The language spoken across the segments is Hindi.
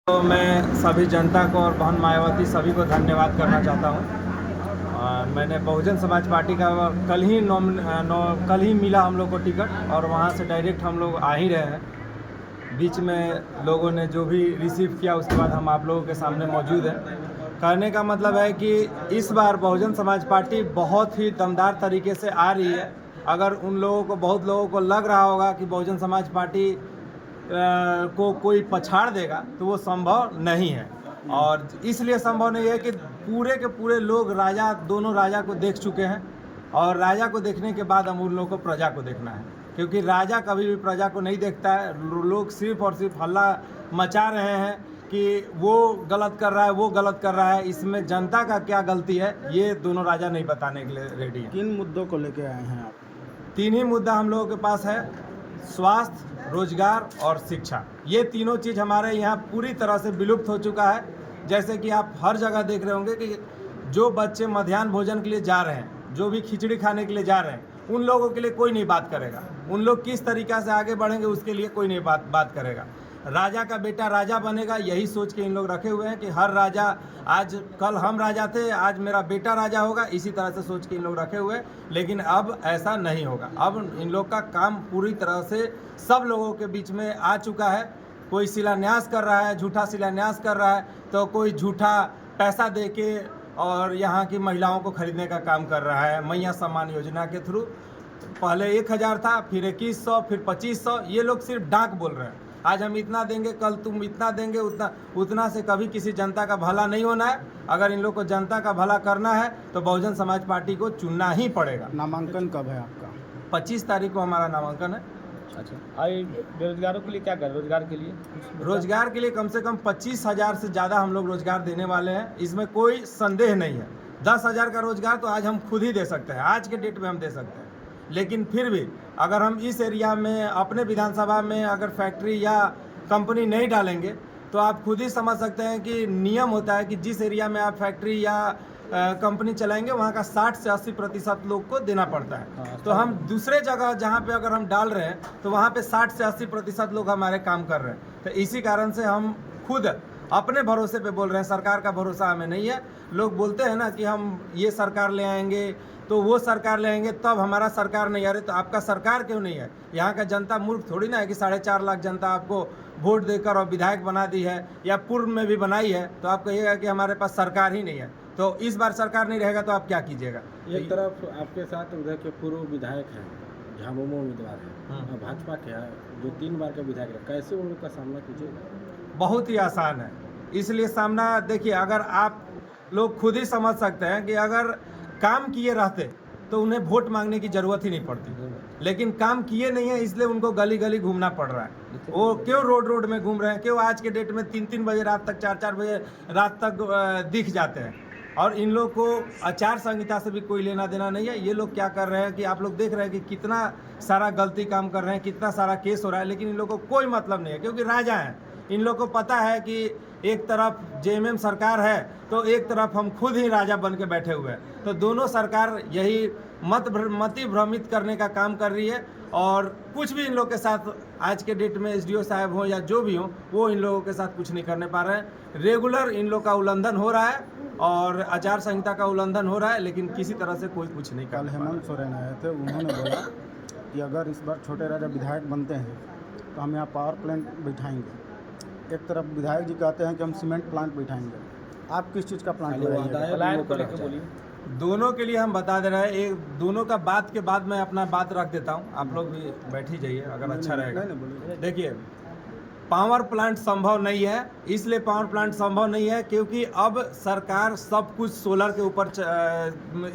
तो मैं सभी जनता को और बहन मायावती सभी को धन्यवाद करना चाहता हूँ। मैंने बहुजन समाज पार्टी का कल ही मिला हम लोग को टिकट और वहाँ से डायरेक्ट हम लोग आ ही रहे हैं। बीच में लोगों ने जो भी रिसीव किया उसके बाद हम आप लोगों के सामने मौजूद हैं। कहने का मतलब है कि इस बार बहुजन समाज पार्टी बहुत ही दमदार तरीके से आ रही है। अगर उन लोगों को बहुत लोगों को लग रहा होगा कि बहुजन समाज पार्टी को कोई पछाड़ देगा तो वो संभव नहीं है। और इसलिए संभव नहीं है कि पूरे के पूरे लोग दोनों राजा को देख चुके हैं और राजा को देखने के बाद हम उन लोगों को प्रजा को देखना है, क्योंकि राजा कभी भी प्रजा को नहीं देखता है। लोग सिर्फ और सिर्फ हल्ला मचा रहे हैं कि वो गलत कर रहा है, वो गलत कर रहा है। इसमें जनता का क्या गलती है ये दोनों राजा नहीं बताने के लिए रेडी हैं। किन मुद्दों को लेके आए हैं आप? तीन ही मुद्दा हम लोगों के पास है: स्वास्थ्य, रोजगार और शिक्षा। ये तीनों चीज़ हमारे यहाँ पूरी तरह से विलुप्त हो चुका है। जैसे कि आप हर जगह देख रहे होंगे कि जो बच्चे मध्याह्न भोजन के लिए जा रहे हैं, जो भी खिचड़ी खाने के लिए जा रहे हैं, उन लोगों के लिए कोई नहीं बात करेगा। उन लोग किस तरीक़ा से आगे बढ़ेंगे उसके लिए कोई नहीं बात करेगा। राजा का बेटा राजा बनेगा, यही सोच के इन लोग रखे हुए हैं कि हर राजा, आज कल हम राजा थे, आज मेरा बेटा राजा होगा, इसी तरह से सोच के इन लोग रखे हुए हैं। लेकिन अब ऐसा नहीं होगा। अब इन लोग का काम पूरी तरह से सब लोगों के बीच में आ चुका है। कोई शिलान्यास कर रहा है, झूठा शिलान्यास कर रहा है, तो कोई झूठा पैसा दे के और यहाँ की महिलाओं को खरीदने का काम कर रहा है। मैया सम्मान योजना के थ्रू पहले 1000 था, फिर 2100, फिर 2500। ये लोग सिर्फ डाक बोल रहे हैं। आज हम इतना देंगे, कल तुम इतना देंगे, उतना से कभी किसी जनता का भला नहीं होना है। अगर इन लोग को जनता का भला करना है तो बहुजन समाज पार्टी को चुनना ही पड़ेगा। नामांकन कब है आपका? 25 तारीख को हमारा नामांकन है। अच्छा, बेरोजगारों के लिए क्या कर, रोजगार के लिए कम से कम 25,000 से ज़्यादा हम लोग रोजगार देने वाले हैं, इसमें कोई संदेह नहीं है। 10,000 का रोजगार तो आज हम खुद ही दे सकते हैं, आज के डेट में हम दे सकते हैं। लेकिन फिर भी अगर हम इस एरिया में, अपने विधानसभा में अगर फैक्ट्री या कंपनी नहीं डालेंगे तो आप खुद ही समझ सकते हैं कि नियम होता है कि जिस एरिया में आप फैक्ट्री या कंपनी चलाएंगे वहाँ का 60 से 80% लोग को देना पड़ता है। तो हम दूसरे जगह जहाँ पे अगर हम डाल रहे हैं तो वहाँ पे 60 से 80% लोग हमारे काम कर रहे हैं। तो इसी कारण से हम खुद अपने भरोसे पे बोल रहे हैं, सरकार का भरोसा हमें नहीं है। लोग बोलते हैं ना कि हम ये सरकार ले आएंगे तो वो सरकार ले आएंगे, तब हमारा सरकार नहीं आ रही। तो आपका सरकार क्यों नहीं है? यहाँ का जनता मूर्ख थोड़ी ना है कि 4.5 लाख जनता आपको वोट देकर और विधायक बना दी है या पूर्व में भी बनाई है तो आप कहिएगा कि हमारे पास सरकार ही नहीं है। तो इस बार सरकार नहीं रहेगा तो आप क्या कीजिएगा? एक तरफ आपके साथ उधर के पूर्व विधायक हैं, झामुमो उम्मीदवार हैं, और भाजपा के हैं जो 3 बार के विधायक रहे, कैसे उन लोग का सामना कीजिएगा? बहुत ही आसान है। इसलिए सामना देखिए, अगर आप लोग खुद ही समझ सकते हैं कि अगर काम किए रहते तो उन्हें वोट मांगने की ज़रूरत ही नहीं पड़ती। लेकिन काम किए नहीं है, इसलिए उनको गली गली घूमना पड़ रहा है। वो क्यों रोड में घूम रहे हैं? क्यों आज के डेट में 3-3 बजे रात तक, 4-4 बजे रात तक दिख जाते हैं? और इन लोग को आचार संहिता से भी कोई लेना देना नहीं है। ये लोग क्या कर रहे हैं कि आप लोग देख रहे हैं कि कितना सारा गलती काम कर रहे हैं, कितना सारा केस हो रहा है, लेकिन इन लोग को कोई मतलब नहीं है, क्योंकि राजा हैं। इन लोग को पता है कि एक तरफ जेएमएम सरकार है तो एक तरफ हम खुद ही राजा बन के बैठे हुए हैं। तो दोनों सरकार यही मति भ्रमित करने का काम कर रही है। और कुछ भी इन लोग के साथ आज के डेट में एसडीओ साहब हो या जो भी हो, वो इन लोगों के साथ कुछ नहीं करने पा रहे हैं। रेगुलर इन लोग का उल्लंघन हो रहा है और आचार संहिता का उल्लंघन हो रहा है, लेकिन किसी तरह से कोई कुछ नहीं कर कल रहा है। हेमंत सोरेन आए थे, उन्होंने बोला कि अगर इस बार छोटे राजा विधायक बनते हैं तो हम यहाँ पावर प्लांट बिठाएंगे। एक तरफ विधायक जी कहते हैं कि हम सीमेंट प्लांट बिठाएंगे। आप किस चीज़ का प्लांट बोलिए। दोनों के लिए हम बता दे रहे हैं। एक दोनों का बात के बाद मैं अपना बात रख देता हूं, आप लोग भी बैठ ही जाइए अगर अच्छा रहेगा। देखिए, पावर प्लांट संभव नहीं है। इसलिए पावर प्लांट संभव नहीं है क्योंकि अब सरकार सब कुछ सोलर के ऊपर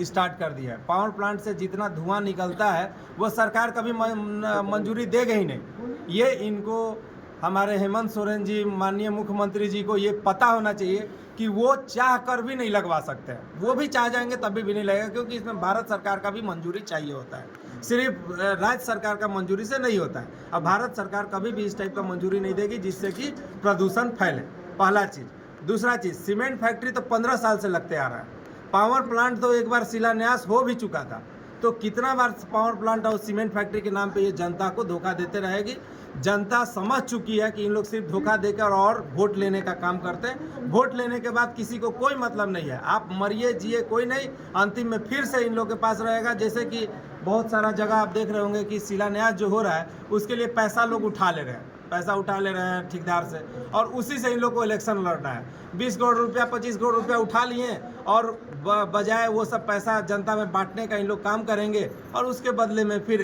स्टार्ट कर दिया है। पावर प्लांट से जितना धुआं निकलता है वो सरकार कभी मंजूरी देगा ही नहीं। ये इनको, हमारे हेमंत सोरेन जी, माननीय मुख्यमंत्री जी को ये पता होना चाहिए कि वो चाह कर भी नहीं लगवा सकते हैं। वो भी चाह जाएंगे तभी भी नहीं लगेगा, क्योंकि इसमें भारत सरकार का भी मंजूरी चाहिए होता है, सिर्फ राज्य सरकार का मंजूरी से नहीं होता है। अब भारत सरकार कभी भी इस टाइप का मंजूरी नहीं देगी जिससे कि प्रदूषण फैले, पहला चीज़। दूसरा चीज़, सीमेंट फैक्ट्री तो 15 साल से लगते आ रहा है। पावर प्लांट तो एक बार शिलान्यास हो भी चुका था। तो कितना बार पावर प्लांट और सीमेंट फैक्ट्री के नाम पे ये जनता को धोखा देते रहेगी। जनता समझ चुकी है कि इन लोग सिर्फ धोखा देकर और वोट लेने का काम करते हैं। वोट लेने के बाद किसी को कोई मतलब नहीं है, आप मरिए जिए कोई नहीं, अंतिम में फिर से इन लोग के पास रहेगा। जैसे कि बहुत सारा जगह आप देख रहे होंगे कि शिलान्यास जो हो रहा है उसके लिए पैसा लोग उठा ले रहे हैं, पैसा उठा ले रहे हैं ठेकेदार से, और उसी से इन लोग को इलेक्शन लड़ना है। 20 करोड़ रुपया 25 करोड़ रुपया उठा लिए और बजाय वो सब पैसा जनता में बांटने का इन लोग काम करेंगे और उसके बदले में फिर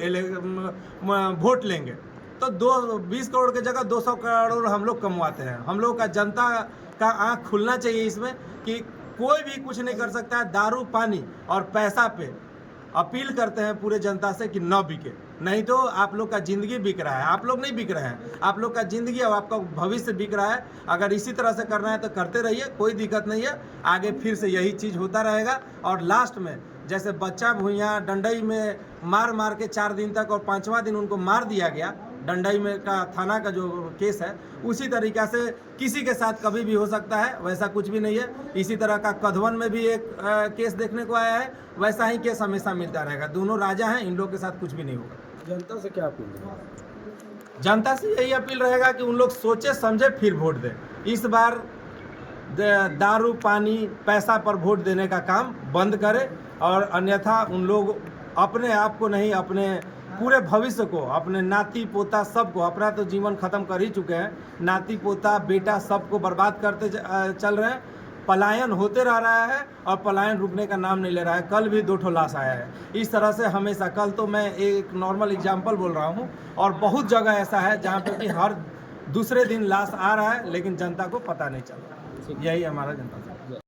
वोट लेंगे। तो 20 करोड़ की जगह 200 करोड़ हम लोग कमवाते हैं। हम लोग का जनता का आँख खुलना चाहिए इसमें कि कोई भी कुछ नहीं कर सकता है। दारू पानी और पैसा पे अपील करते हैं पूरे जनता से कि न बिके, नहीं तो आप लोग का ज़िंदगी बिक रहा है। आप लोग नहीं बिक रहे हैं, आप लोग का ज़िंदगी और आपका भविष्य बिक रहा है। अगर इसी तरह से करना है तो करते रहिए, कोई दिक्कत नहीं है। आगे फिर से यही चीज़ होता रहेगा और लास्ट में जैसे बच्चा भुइयाँ डंडई में मार मार के 4 दिन तक और 5वां दिन उनको मार दिया गया, डंडई में का थाना का जो केस है, उसी तरीक़ा से किसी के साथ कभी भी हो सकता है, वैसा कुछ भी नहीं है। इसी तरह का कधवन में भी एक केस देखने को आया है, वैसा ही केस हमेशा मिलता रहेगा। दोनों राजा हैं, इन लोग के साथ कुछ भी नहीं होगा। जनता से क्या अपील है? जनता से यही अपील रहेगा कि उन लोग सोचे समझे फिर वोट दें। इस बार दारू पानी पैसा पर वोट देने का काम बंद करें और अन्यथा उन लोग अपने आप को नहीं, अपने पूरे भविष्य को, अपने नाती पोता सबको, अपना तो जीवन ख़त्म कर ही चुके हैं, नाती पोता बेटा सबको बर्बाद करते चल रहे हैं। पलायन होते रह रहा है और पलायन रुकने का नाम नहीं ले रहा है। कल भी 2 ठो लाश आया है। इस तरह से हमेशा, कल तो मैं एक नॉर्मल एग्जांपल बोल रहा हूँ, और बहुत जगह ऐसा है जहाँ पे कि हर दूसरे दिन लाश आ रहा है लेकिन जनता को पता नहीं चल रहा। यही हमारा जनता से